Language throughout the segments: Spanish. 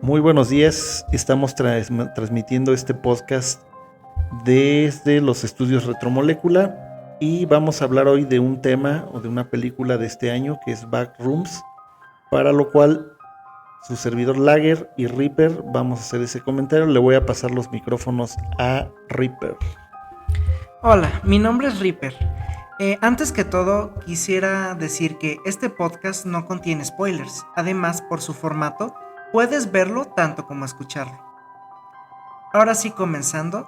Muy buenos días, estamos transmitiendo este podcast desde los estudios Retromolécula y vamos a hablar hoy de un tema o de una película de este año que es Backrooms, para lo cual su servidor Lager y Reaper vamos a hacer ese comentario. Le voy a pasar los micrófonos a Reaper. Hola, mi nombre es Reaper. Antes que todo, quisiera decir que este podcast no contiene spoilers. Además, por su formato, puedes verlo tanto como escucharlo. Ahora sí, comenzando.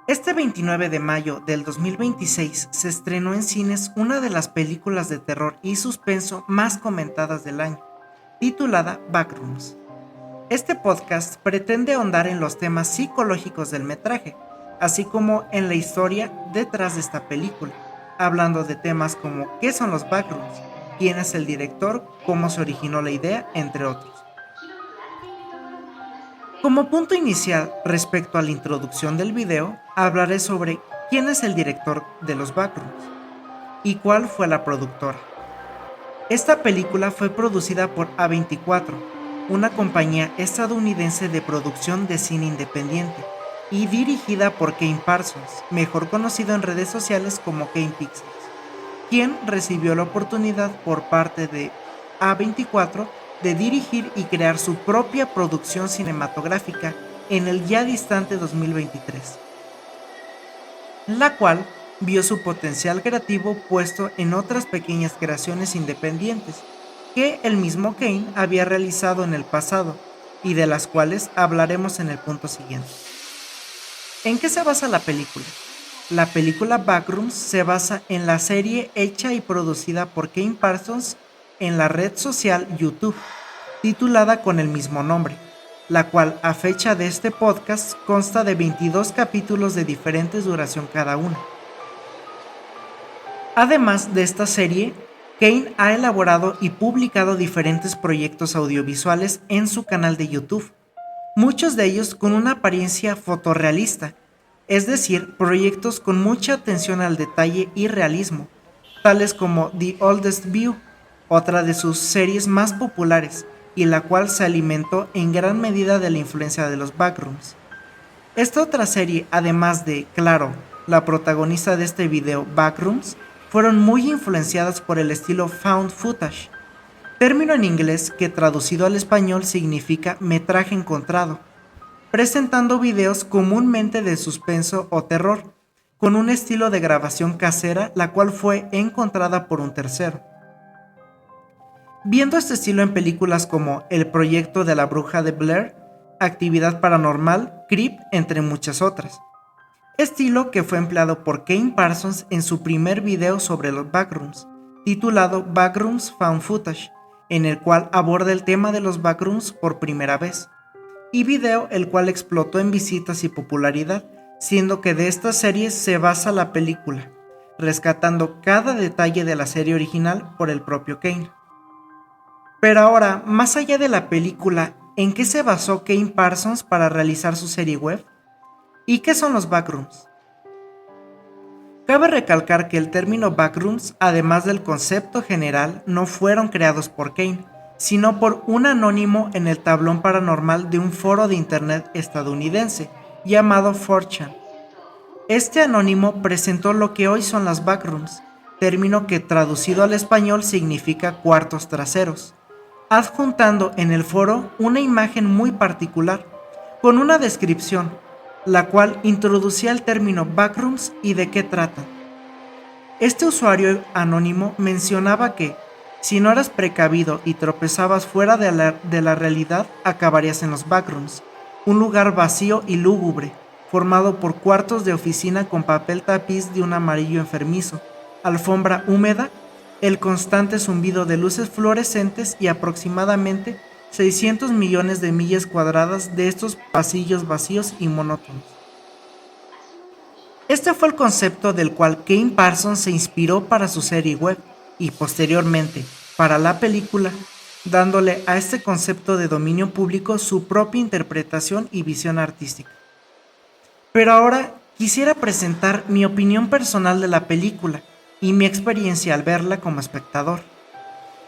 Este 29 de mayo del 2026 se estrenó en cines una de las películas de terror y suspenso más comentadas del año, titulada Backrooms. Este podcast pretende ahondar en los temas psicológicos del metraje, así como en la historia detrás de esta película, hablando de temas como qué son los backrooms, quién es el director, cómo se originó la idea, entre otros. Como punto inicial respecto a la introducción del video, hablaré sobre quién es el director de los backrooms y cuál fue la productora. Esta película fue producida por A24, una compañía estadounidense de producción de cine independiente, y dirigida por Kane Parsons, mejor conocido en redes sociales como Kane Pixels, quien recibió la oportunidad por parte de A24 de dirigir y crear su propia producción cinematográfica en el ya distante 2023, la cual vio su potencial creativo puesto en otras pequeñas creaciones independientes que el mismo Kane había realizado en el pasado y de las cuales hablaremos en el punto siguiente. ¿En qué se basa la película? La película Backrooms se basa en la serie hecha y producida por Kane Parsons en la red social YouTube, titulada con el mismo nombre, la cual a fecha de este podcast consta de 22 capítulos de diferentes duración cada uno. Además de esta serie, Kane ha elaborado y publicado diferentes proyectos audiovisuales en su canal de YouTube, muchos de ellos con una apariencia fotorrealista, es decir, proyectos con mucha atención al detalle y realismo, tales como The Oldest View, otra de sus series más populares, y la cual se alimentó en gran medida de la influencia de los Backrooms. Esta otra serie, además de, claro, la protagonista de este video, Backrooms, fueron muy influenciadas por el estilo found footage, término en inglés que traducido al español significa metraje encontrado, presentando videos comúnmente de suspenso o terror, con un estilo de grabación casera la cual fue encontrada por un tercero. Viendo este estilo en películas como El proyecto de la bruja de Blair, Actividad paranormal, Creep, entre muchas otras. Estilo que fue empleado por Kane Parsons en su primer video sobre los backrooms, titulado Backrooms Found Footage, en el cual aborda el tema de los backrooms por primera vez, y video el cual explotó en visitas y popularidad, siendo que de esta serie se basa la película, rescatando cada detalle de la serie original por el propio Kane. Pero ahora, más allá de la película, ¿en qué se basó Kane Parsons para realizar su serie web? ¿Y qué son los backrooms? Cabe recalcar que el término backrooms, además del concepto general, no fueron creados por Kane, sino por un anónimo en el tablón paranormal de un foro de internet estadounidense llamado 4chan. Este anónimo presentó lo que hoy son las backrooms, término que traducido al español significa cuartos traseros, adjuntando en el foro una imagen muy particular, con una descripción, la cual introducía el término backrooms y de qué tratan. Este usuario anónimo mencionaba que, si no eras precavido y tropezabas fuera de la realidad, acabarías en los backrooms, un lugar vacío y lúgubre, formado por cuartos de oficina con papel tapiz de un amarillo enfermizo, alfombra húmeda, el constante zumbido de luces fluorescentes y aproximadamente 600 millones de millas cuadradas de estos pasillos vacíos y monótonos. Este fue el concepto del cual Kane Parsons se inspiró para su serie web y posteriormente para la película, dándole a este concepto de dominio público su propia interpretación y visión artística. Pero ahora quisiera presentar mi opinión personal de la película y mi experiencia al verla como espectador.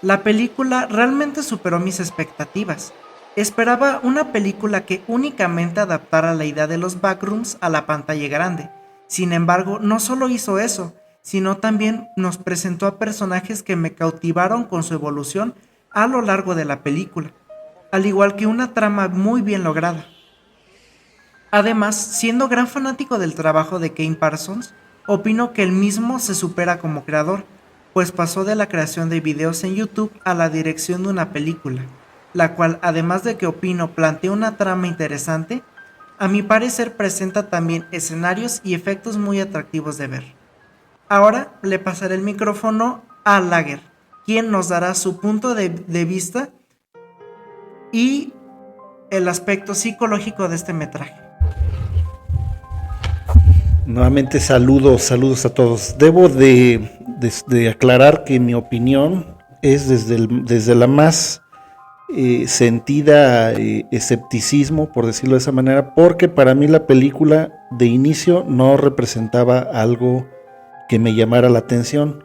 La película realmente superó mis expectativas, Esperaba una película que únicamente adaptara la idea de los backrooms a la pantalla grande. Sin embargo, no solo hizo eso, sino también nos presentó a personajes que me cautivaron con su evolución a lo largo de la película, al igual que una trama muy bien lograda. Además, siendo gran fanático del trabajo de Kane Parsons, opino que él mismo se supera como creador, pues pasó de la creación de videos en YouTube a la dirección de una película, la cual, además de que opino plantea una trama interesante, a mi parecer presenta también escenarios y efectos muy atractivos de ver. Ahora le pasaré el micrófono a Lager, quien nos dará su punto de vista y el aspecto psicológico de este metraje. Nuevamente saludos a todos. Debo de aclarar que mi opinión es desde la más sentida escepticismo, por decirlo de esa manera, porque para mí la película de inicio no representaba algo que me llamara la atención.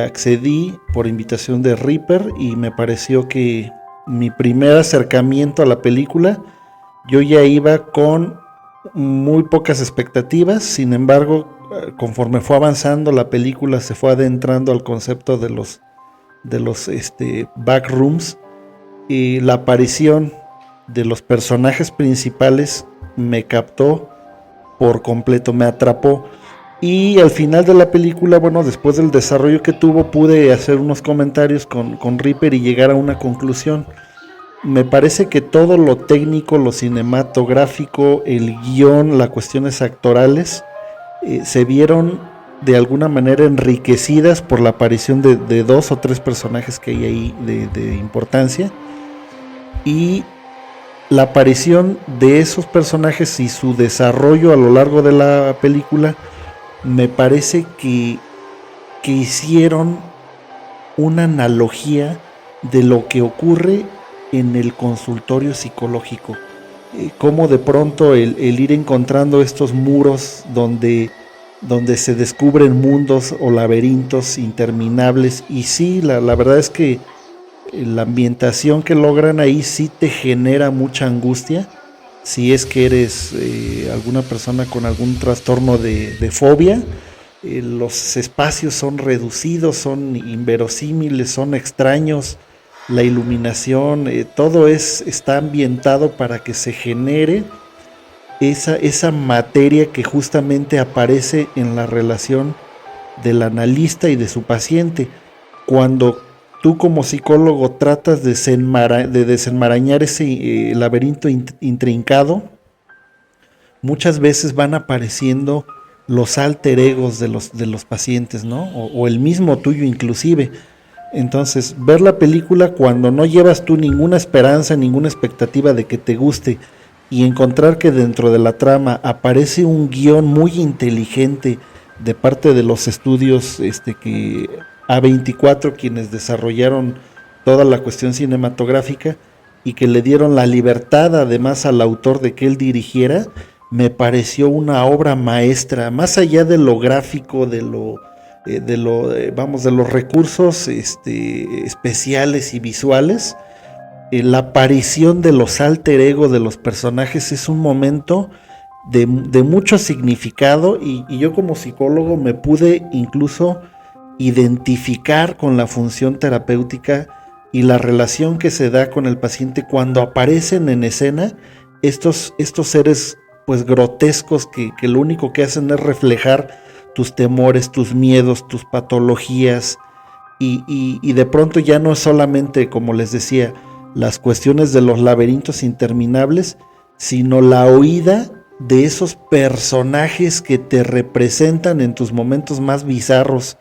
Accedí por invitación de Reaper y me pareció que mi primer acercamiento a la película, yo ya iba con muy pocas expectativas. Sin embargo, conforme fue avanzando la película, se fue adentrando al concepto de los backrooms, y la aparición de los personajes principales me captó por completo, me atrapó. Y al final de la película, bueno, después del desarrollo que tuvo, pude hacer unos comentarios con Reaper y llegar a una conclusión. Me parece que todo lo técnico, lo cinematográfico, el guión, las cuestiones actorales, se vieron de alguna manera enriquecidas por la aparición de 2 o 3 personajes que hay ahí de importancia. Y la aparición de esos personajes y su desarrollo a lo largo de la película, me parece que hicieron una analogía de lo que ocurre en el consultorio psicológico. Cómo de pronto el ir encontrando estos muros donde se descubren mundos o laberintos interminables. Y sí, la verdad es que la ambientación que logran ahí sí te genera mucha angustia. Si es que eres alguna persona con algún trastorno de fobia, los espacios son reducidos, son inverosímiles, son extraños. La iluminación, todo está ambientado para que se genere esa materia que justamente aparece en la relación del analista y de su paciente. Cuando tú como psicólogo tratas de desenmarañar ese laberinto intrincado, muchas veces van apareciendo los alter egos de los pacientes, ¿no? O el mismo tuyo inclusive. Entonces, ver la película cuando no llevas tú ninguna esperanza, ninguna expectativa de que te guste, y encontrar que dentro de la trama aparece un guión muy inteligente de parte de los estudios que A24, quienes desarrollaron toda la cuestión cinematográfica y que le dieron la libertad además al autor de que él dirigiera, me pareció una obra maestra, más allá de lo gráfico, de los recursos especiales y visuales. La aparición de los alter ego de los personajes es un momento de mucho significado, y yo como psicólogo me pude incluso identificar con la función terapéutica y la relación que se da con el paciente cuando aparecen en escena estos seres pues grotescos que lo único que hacen es reflejar tus temores, tus miedos, tus patologías, y de pronto ya no es solamente, como les decía, las cuestiones de los laberintos interminables, sino la oída de esos personajes que te representan en tus momentos más bizarros.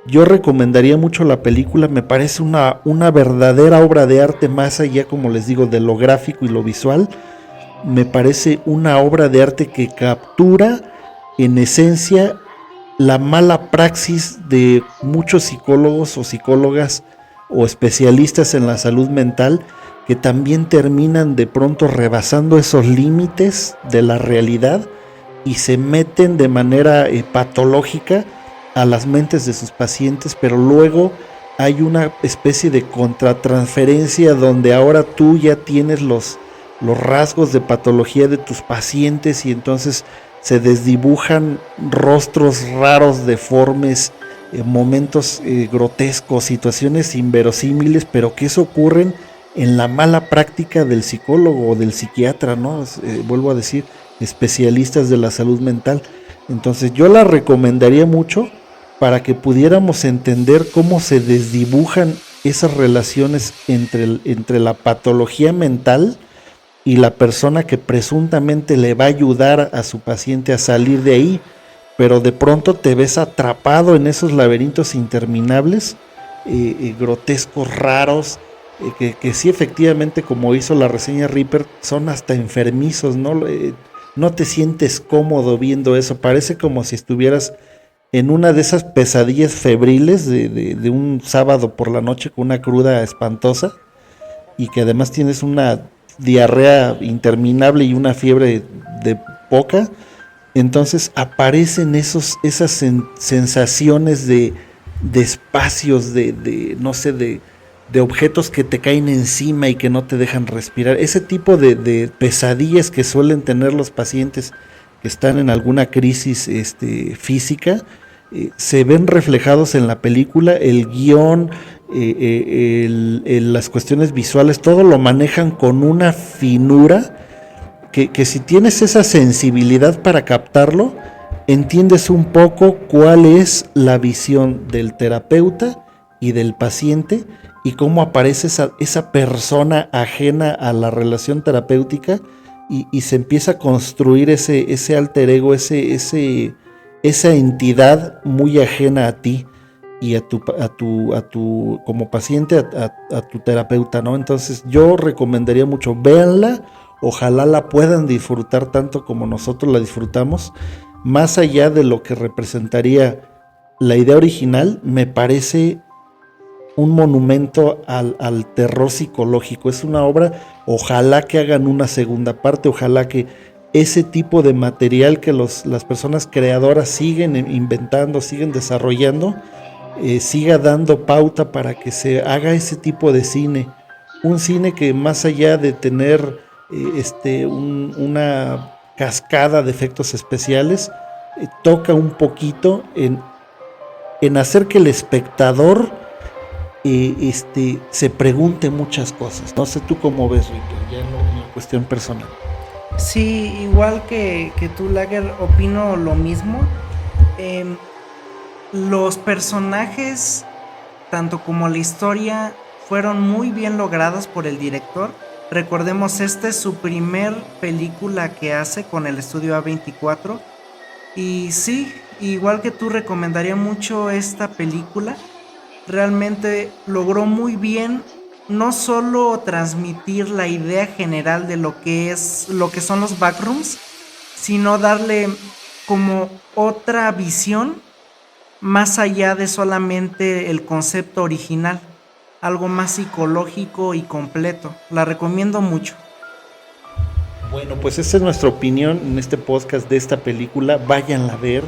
Yo recomendaría mucho la película, me parece una verdadera obra de arte, más allá, como les digo, de lo gráfico y lo visual. Me parece una obra de arte que captura en esencia la mala praxis de muchos psicólogos o psicólogas o especialistas en la salud mental, que también terminan de pronto rebasando esos límites de la realidad y se meten de manera patológica a las mentes de sus pacientes, pero luego hay una especie de contratransferencia donde ahora tú ya tienes los rasgos de patología de tus pacientes y entonces se desdibujan rostros raros, deformes, momentos grotescos, situaciones inverosímiles, pero que eso ocurren en la mala práctica del psicólogo o del psiquiatra, ¿no? Vuelvo a decir, especialistas de la salud mental. Entonces yo la recomendaría mucho para que pudiéramos entender cómo se desdibujan esas relaciones entre la patología mental y la persona que presuntamente le va a ayudar a su paciente a salir de ahí, pero de pronto te ves atrapado en esos laberintos interminables, grotescos, raros, que sí efectivamente, como hizo la reseña Reaper, son hasta enfermizos, ¿no? No te sientes cómodo viendo eso, parece como si estuvieras en una de esas pesadillas febriles de un sábado por la noche con una cruda espantosa y que además tienes una diarrea interminable y una fiebre de poca. Entonces aparecen esas sensaciones de espacios, no sé, de objetos que te caen encima y que no te dejan respirar. Ese tipo de pesadillas que suelen tener los pacientes que están en alguna crisis física, se ven reflejados en la película. El guión, las cuestiones visuales, todo lo manejan con una finura que si tienes esa sensibilidad para captarlo, entiendes un poco cuál es la visión del terapeuta y del paciente y cómo aparece esa persona ajena a la relación terapéutica y se empieza a construir ese alter ego, esa entidad muy ajena a ti y a tu como paciente, a tu terapeuta, ¿no? Entonces yo recomendaría mucho, véanla, ojalá la puedan disfrutar tanto como nosotros la disfrutamos, más allá de lo que representaría la idea original. Me parece un monumento al terror psicológico. Es una obra, ojalá que hagan una segunda parte, ojalá que ese tipo de material que las personas creadoras siguen inventando, siguen desarrollando, siga dando pauta para que se haga ese tipo de cine. Un cine que más allá de tener una cascada de efectos especiales, toca un poquito en hacer que el espectador se pregunte muchas cosas. No sé tú cómo ves, Richter, ya en la cuestión personal. Sí, igual que tú, Lager, opino lo mismo. Los personajes, tanto como la historia, fueron muy bien logrados por el director. Recordemos, esta es su primer película que hace con el estudio A24. Y sí, igual que tú, recomendaría mucho esta película. Realmente logró muy bien no solo transmitir la idea general de lo que son los backrooms, sino darle como otra visión más allá de solamente el concepto original, algo más psicológico y completo. La recomiendo mucho. Bueno, pues esa es nuestra opinión en este podcast de esta película. Váyanla a ver.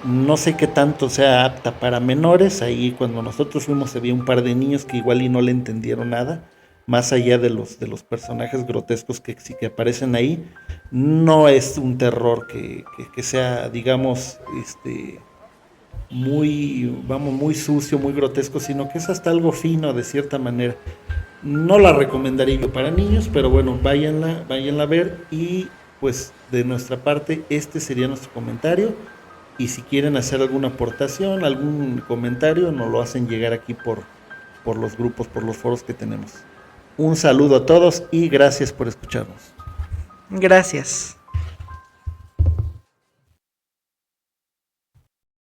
No sé qué tanto sea apta para menores. Ahí cuando nosotros fuimos había un par de niños que igual y no le entendieron nada. Más allá de los personajes grotescos que aparecen ahí. No es un terror que sea, digamos, muy sucio, muy grotesco, sino que es hasta algo fino de cierta manera. No la recomendaría yo para niños, pero bueno, váyanla a ver. Y pues de nuestra parte este sería nuestro comentario. Y si quieren hacer alguna aportación, algún comentario, nos lo hacen llegar aquí por los grupos, por los foros que tenemos. Un saludo a todos y gracias por escucharnos. Gracias.